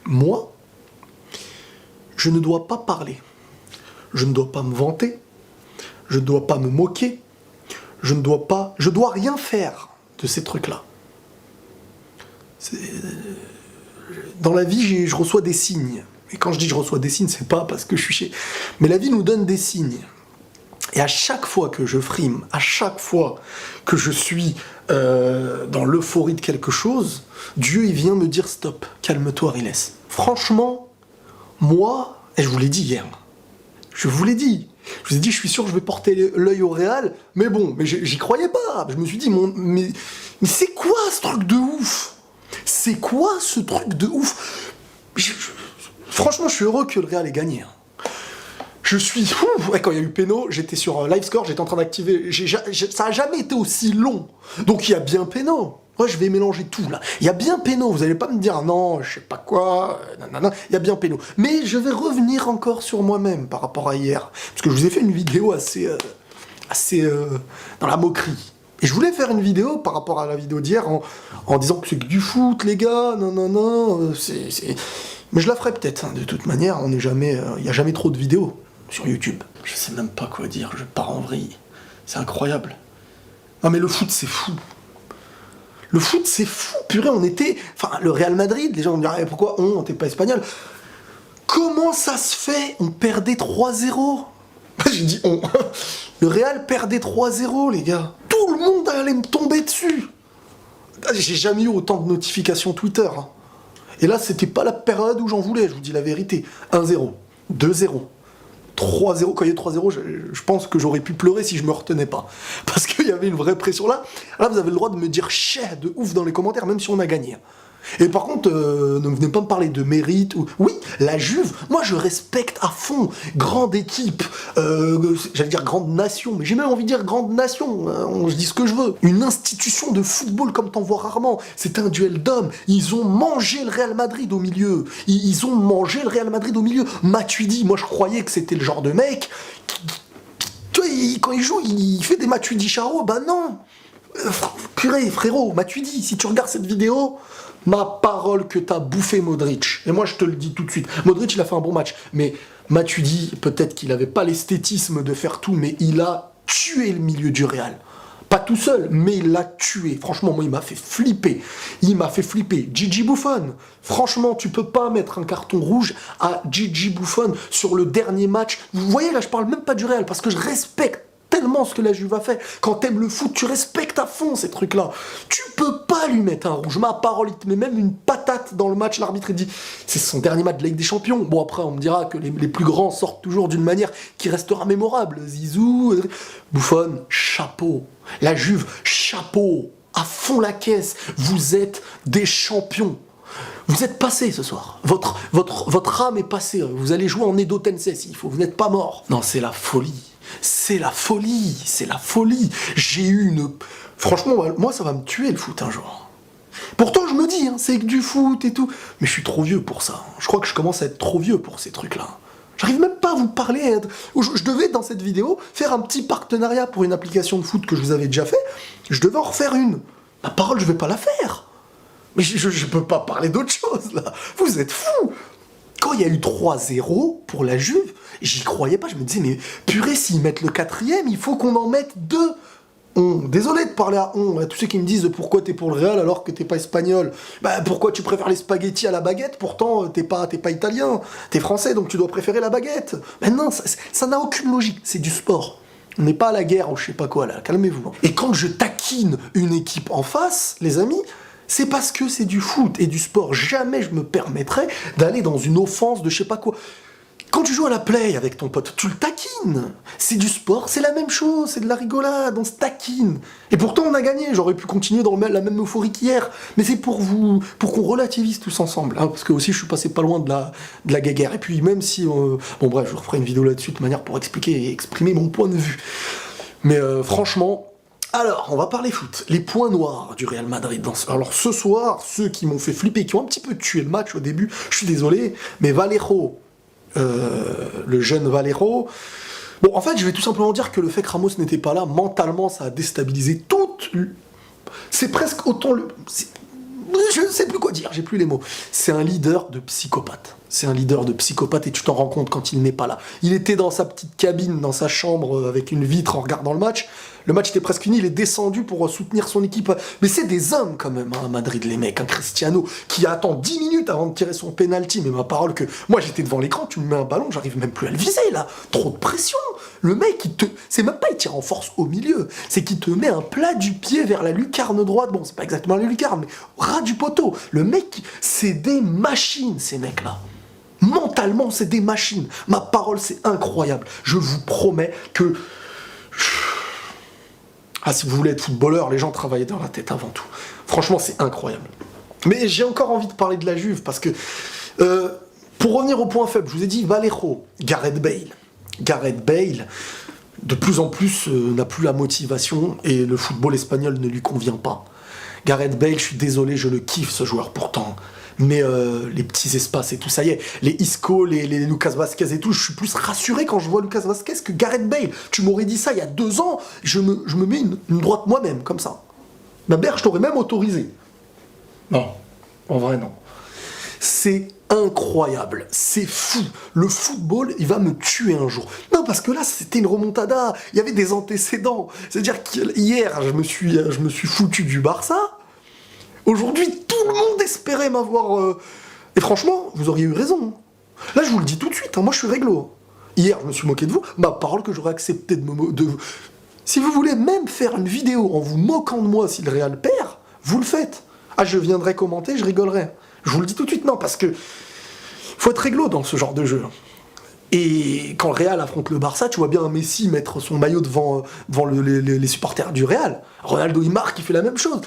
Moi, je ne dois pas parler. Je ne dois pas me vanter. Je ne dois pas me moquer. Je dois rien faire de ces trucs-là. Dans la vie, je reçois des signes. Et quand je dis je reçois des signes, c'est pas parce que je suis chez... Mais la vie nous donne des signes. Et à chaque fois que je frime, à chaque fois que je suis dans l'euphorie de quelque chose, Dieu, il vient me dire stop, calme-toi, Riles. Franchement, moi, et je vous l'ai dit hier, je vous l'ai dit, je vous ai dit, je suis sûr que je vais porter l'œil au Real, mais bon, mais j'y croyais pas. Je me suis dit, mais c'est quoi ce truc de ouf? C'est quoi ce truc de ouf? Franchement, je suis heureux que le Real ait gagné. Je suis fou. Ouais, quand il y a eu péno, j'étais sur live score, j'étais en train d'activer. Ça a jamais été aussi long. Donc il y a bien péno. Moi, je vais mélanger tout là. Il y a bien péno. Vous allez pas me dire non, je sais pas quoi. Nanana. Il y a bien péno. Mais je vais revenir encore sur moi-même par rapport à hier, parce que je vous ai fait une vidéo assez dans la moquerie. Et je voulais faire une vidéo par rapport à la vidéo d'hier en disant que c'est que du foot, les gars. Non. Mais je la ferai peut-être. Hein. De toute manière, il n'y a jamais trop de vidéos sur YouTube. Je sais même pas quoi dire, je pars en vrille. C'est incroyable. Non mais le foot, c'est fou. Le foot, c'est fou. Purée, on était... Enfin, le Real Madrid, les gens vont me dire eh, pourquoi t'es pas espagnol? Comment ça se fait? On perdait 3-0. J'ai dit on. Le Real perdait 3-0, les gars. Tout le monde allait me tomber dessus. J'ai jamais eu autant de notifications Twitter. Hein. Et là, c'était pas la période où j'en voulais, je vous dis la vérité. 1-0, 2-0, 3-0. Quand il y a 3-0, je pense que j'aurais pu pleurer si je me retenais pas. Parce qu'il y avait une vraie pression là. Là, vous avez le droit de me dire chais de ouf dans les commentaires, même si on a gagné. Et par contre, ne venez pas me parler de mérite. Oui, la Juve, moi je respecte à fond. Grande équipe, j'allais dire grande nation, mais j'ai même envie de dire grande nation, hein, je dis ce que je veux. Une institution de football comme t'en vois rarement. C'est un duel d'hommes. Ils ont mangé le Real Madrid au milieu. Ils ont mangé le Real Madrid au milieu. Matuidi, moi je croyais que c'était le genre de mec tu vois, quand il joue, il fait des Matuidi Charo. Bah non. Purée, frérot, Matuidi, si tu regardes cette vidéo, ma parole que t'as bouffé Modric. Et moi, je te le dis tout de suite. Modric, il a fait un bon match. Mais Matuidi, peut-être qu'il avait pas l'esthétisme de faire tout, mais il a tué le milieu du Real. Pas tout seul, mais il l'a tué. Franchement, moi, il m'a fait flipper. Il m'a fait flipper. Gigi Buffon. Franchement, tu peux pas mettre un carton rouge à Gigi Buffon sur le dernier match. Vous voyez, là, je parle même pas du Real, parce que je respecte tellement ce que la Juve a fait. Quand t'aimes le foot, tu respectes à fond ces trucs-là. Tu peux pas lui mettre un rouge. Ma parole, il te met même une patate dans le match. L'arbitre, il dit, c'est son dernier match de la Ligue des Champions. Bon, après, on me dira que les plus grands sortent toujours d'une manière qui restera mémorable. Zizou, Buffon, chapeau. La Juve, chapeau. À fond la caisse. Vous êtes des champions. Vous êtes passé ce soir. Votre âme est passée. Vous allez jouer en Edo Tensei s'il faut. Vous n'êtes pas mort. Non, c'est la folie. C'est la folie, c'est la folie. J'ai eu une... Franchement, moi, ça va me tuer le foot un jour. Pourtant, je me dis, hein, c'est que du foot et tout. Mais je suis trop vieux pour ça. Je crois que je commence à être trop vieux pour ces trucs-là. J'arrive même pas à vous parler. Je devais, dans cette vidéo, faire un petit partenariat pour une application de foot que je vous avais déjà fait. Je devais en refaire une. Ma parole, je vais pas la faire. Mais je peux pas parler d'autre chose, là. Vous êtes fous. Quand il y a eu 3-0 pour la Juve, j'y croyais pas, je me disais, mais purée, s'ils mettent le 4e, il faut qu'on en mette 2. Désolé de parler à tous ceux qui me disent pourquoi t'es pour le Real alors que t'es pas espagnol. Bah pourquoi tu préfères les spaghettis à la baguette, pourtant t'es pas italien, t'es français donc tu dois préférer la baguette. Mais non, ça n'a aucune logique, c'est du sport. On n'est pas à la guerre ou je sais pas quoi là, calmez-vous. Et quand je taquine une équipe en face, les amis, c'est parce que c'est du foot et du sport. Jamais je me permettrais d'aller dans une offense de je sais pas quoi. Quand tu joues à la play avec ton pote, tu le taquines. C'est du sport, c'est la même chose, c'est de la rigolade, on se taquine. Et pourtant on a gagné, j'aurais pu continuer dans la même euphorie qu'hier. Mais c'est pour qu'on relativise tous ensemble. Hein, parce que aussi je suis passé pas loin de la guéguerre. Et puis même si... bon bref, je referai une vidéo là-dessus de manière pour expliquer et exprimer mon point de vue. Mais franchement... Alors, on va parler foot. Les points noirs du Real Madrid. Alors ce soir, ceux qui m'ont fait flipper, qui ont un petit peu tué le match au début, je suis désolé, mais Valero, le jeune Valero... Bon, en fait, je vais tout simplement dire que le fait que Ramos n'était pas là, mentalement, ça a déstabilisé toute... C'est presque autant le... Je ne sais plus quoi dire, j'ai plus les mots. C'est un leader de psychopathe. C'est un leader de psychopathe et tu t'en rends compte quand il n'est pas là. Il était dans sa petite cabine, dans sa chambre, avec une vitre en regardant le match. Le match était presque fini, il est descendu pour soutenir son équipe. Mais c'est des hommes quand même, hein, à Madrid, les mecs. Un Cristiano qui attend 10 minutes avant de tirer son penalty. Mais ma parole que... Moi, j'étais devant l'écran, tu me mets un ballon, j'arrive même plus à le viser, là. Trop de pression. Le mec, c'est même pas il tire en force au milieu. C'est qu'il te met un plat du pied vers la lucarne droite. Bon, c'est pas exactement la lucarne, mais au ras du poteau. Le mec, c'est des machines, ces mecs-là. Mentalement, c'est des machines. Ma parole, c'est incroyable. Je vous promets que... Ah, si vous voulez être footballeur, les gens travaillent dans la tête avant tout. Franchement, c'est incroyable. Mais j'ai encore envie de parler de la Juve, parce que... pour revenir au point faible, je vous ai dit Vallejo, Gareth Bale. Gareth Bale, de plus en plus, n'a plus la motivation, et le football espagnol ne lui convient pas. Gareth Bale, je suis désolé, je le kiffe, ce joueur, pourtant. Mais les petits espaces et tout, ça y est, les Isco, les Lucas Vazquez et tout, je suis plus rassuré quand je vois Lucas Vazquez que Gareth Bale. Tu m'aurais dit ça il y a 2 ans, je me mets une droite moi-même, comme ça. Ma mère, je t'aurais même autorisé. Non, en vrai, non. C'est incroyable, c'est fou. Le football, il va me tuer un jour. Non, parce que là, c'était une remontada, il y avait des antécédents. C'est-à-dire qu'hier, je me suis foutu du Barça. Aujourd'hui, tout le monde espérait m'avoir... Et franchement, vous auriez eu raison. Là, je vous le dis tout de suite, hein, moi je suis réglo. Hier, je me suis moqué de vous, ma parole que j'aurais accepté de me... Si vous voulez même faire une vidéo en vous moquant de moi si le Real perd, vous le faites. Ah, je viendrai commenter, je rigolerai. Je vous le dis tout de suite, non, parce que... faut être réglo dans ce genre de jeu. Et quand le Real affronte le Barça, tu vois bien un Messi mettre son maillot devant les supporters du Real. Ronaldo, il marque, il fait la même chose.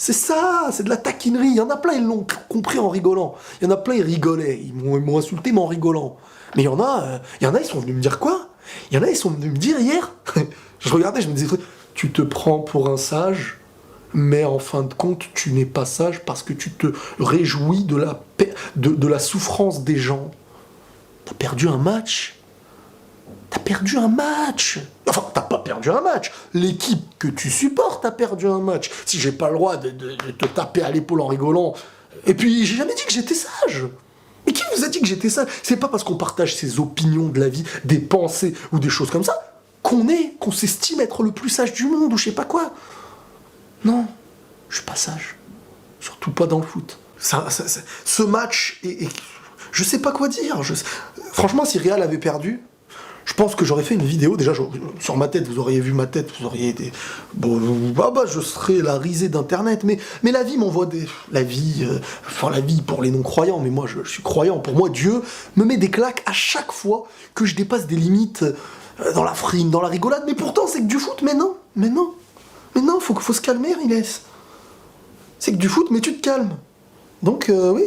C'est ça, c'est de la taquinerie. Il y en a plein, ils l'ont compris en rigolant. Il y en a plein, ils rigolaient. Ils m'ont insulté, mais en rigolant. Mais il y en a, ils sont venus me dire quoi? Il y en a, ils sont venus me dire hier. Je regardais, je me disais, tu te prends pour un sage, mais en fin de compte, tu n'es pas sage parce que tu te réjouis de la souffrance des gens. T'as perdu un match. T'as perdu un match. Enfin, t'as pas perdu un match. L'équipe que tu supportes a perdu un match. Si j'ai pas le droit de te taper à l'épaule en rigolant. Et puis, j'ai jamais dit que j'étais sage. Mais qui vous a dit que j'étais sage? C'est pas parce qu'on partage ses opinions de la vie, des pensées ou des choses comme ça, qu'on s'estime être le plus sage du monde ou je sais pas quoi. Non, je suis pas sage. Surtout pas dans le foot. Ce match, je sais pas quoi dire. Franchement, si Real avait perdu, je pense que j'aurais fait une vidéo, déjà sur ma tête, vous auriez vu ma tête, vous auriez été... Bon, je serais la risée d'internet, mais la vie m'envoie des... La vie pour les non-croyants, mais moi je suis croyant, pour moi Dieu me met des claques à chaque fois que je dépasse des limites dans la frime, dans la rigolade, mais pourtant c'est que du foot, mais non, faut se calmer, Riles. C'est que du foot, mais tu te calmes. Donc oui.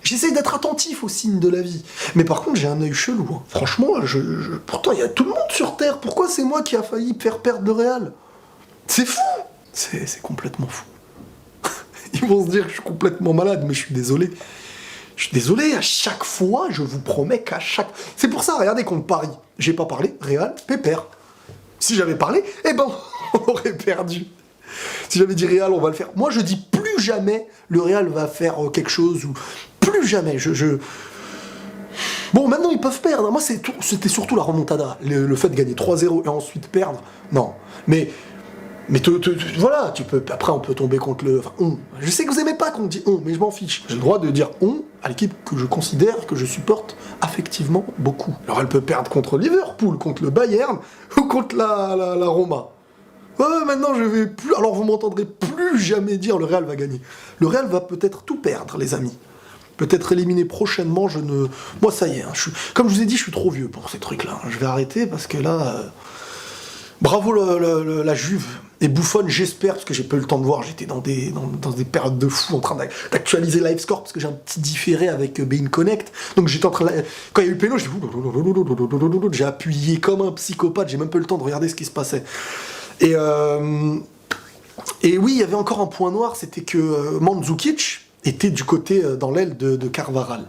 J'essaie d'être attentif aux signes de la vie. Mais par contre, j'ai un œil chelou. Hein. Franchement, pourtant, il y a tout le monde sur Terre. Pourquoi c'est moi qui a failli faire perdre le Real? C'est fou. C'est complètement fou. Ils vont se dire que je suis complètement malade, mais je suis désolé. Je suis désolé, à chaque fois, je vous promets qu'à chaque... C'est pour ça, regardez contre Paris. J'ai pas parlé, Real, pépère. Si j'avais parlé, on aurait perdu. Si j'avais dit Real, on va le faire. Moi, je dis plus jamais le Real va faire quelque chose ou... Plus jamais, Bon, maintenant, ils peuvent perdre. Moi, c'était surtout la remontada. Le fait de gagner 3-0 et ensuite perdre. Non. Mais voilà, tu peux... Après, on peut tomber contre le... Enfin, on. Je sais que vous aimez pas qu'on dit on, mais je m'en fiche. J'ai le droit de dire on à l'équipe que je considère, que je supporte affectivement beaucoup. Alors, elle peut perdre contre Liverpool, contre le Bayern ou contre la Roma. Ouais, maintenant, je vais plus... Alors, vous m'entendrez plus jamais dire le Real va gagner. Le Real va peut-être tout perdre, les amis. Peut-être éliminé prochainement, Moi, ça y est, hein, comme je vous ai dit, je suis trop vieux pour ces trucs-là. Je vais arrêter, parce que là... Bravo la Juve. Et Buffon, j'espère, parce que j'ai pas eu le temps de voir, j'étais dans des périodes de fou, en train d'actualiser Live Score, parce que j'ai un petit différé avec Bein Connect. Donc j'étais en train de... Quand il y a eu le péno, j'ai appuyé comme un psychopathe, j'ai même pas eu le temps de regarder ce qui se passait. Et oui, il y avait encore un point noir, c'était que Mandzukic était du côté, dans l'aile de Carvajal.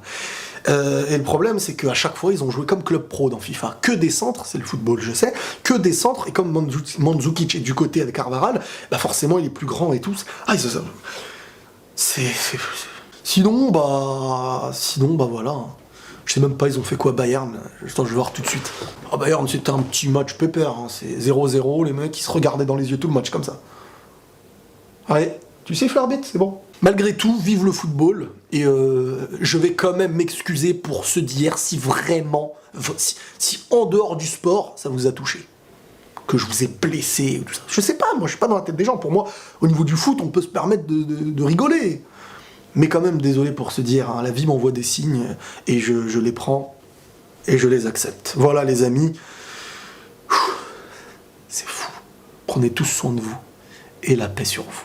Et le problème, c'est qu'à chaque fois, ils ont joué comme club pro dans FIFA. Que des centres, c'est le football, je sais, que des centres, et comme Mandzukic est du côté de Carvajal, bah forcément, il est plus grand et tout. Ah, Sinon, bah voilà. Je sais même pas, ils ont fait quoi Bayern. Attends, je vais voir tout de suite. Ah, Bayern, c'était un petit match pépère. Hein. C'est 0-0, les mecs, ils se regardaient dans les yeux tout le match comme ça. Ouais, tu sais, Flarbit, c'est bon. Malgré tout, vive le football. Et je vais quand même m'excuser pour ceux d'hier si vraiment, si en dehors du sport, ça vous a touché. Que je vous ai blessé, ou tout ça. Je sais pas, moi je suis pas dans la tête des gens. Pour moi, au niveau du foot, on peut se permettre de rigoler. Mais quand même, désolé pour se dire, hein, la vie m'envoie des signes et je les prends et je les accepte. Voilà les amis, c'est fou. Prenez tous soin de vous et la paix sur vous.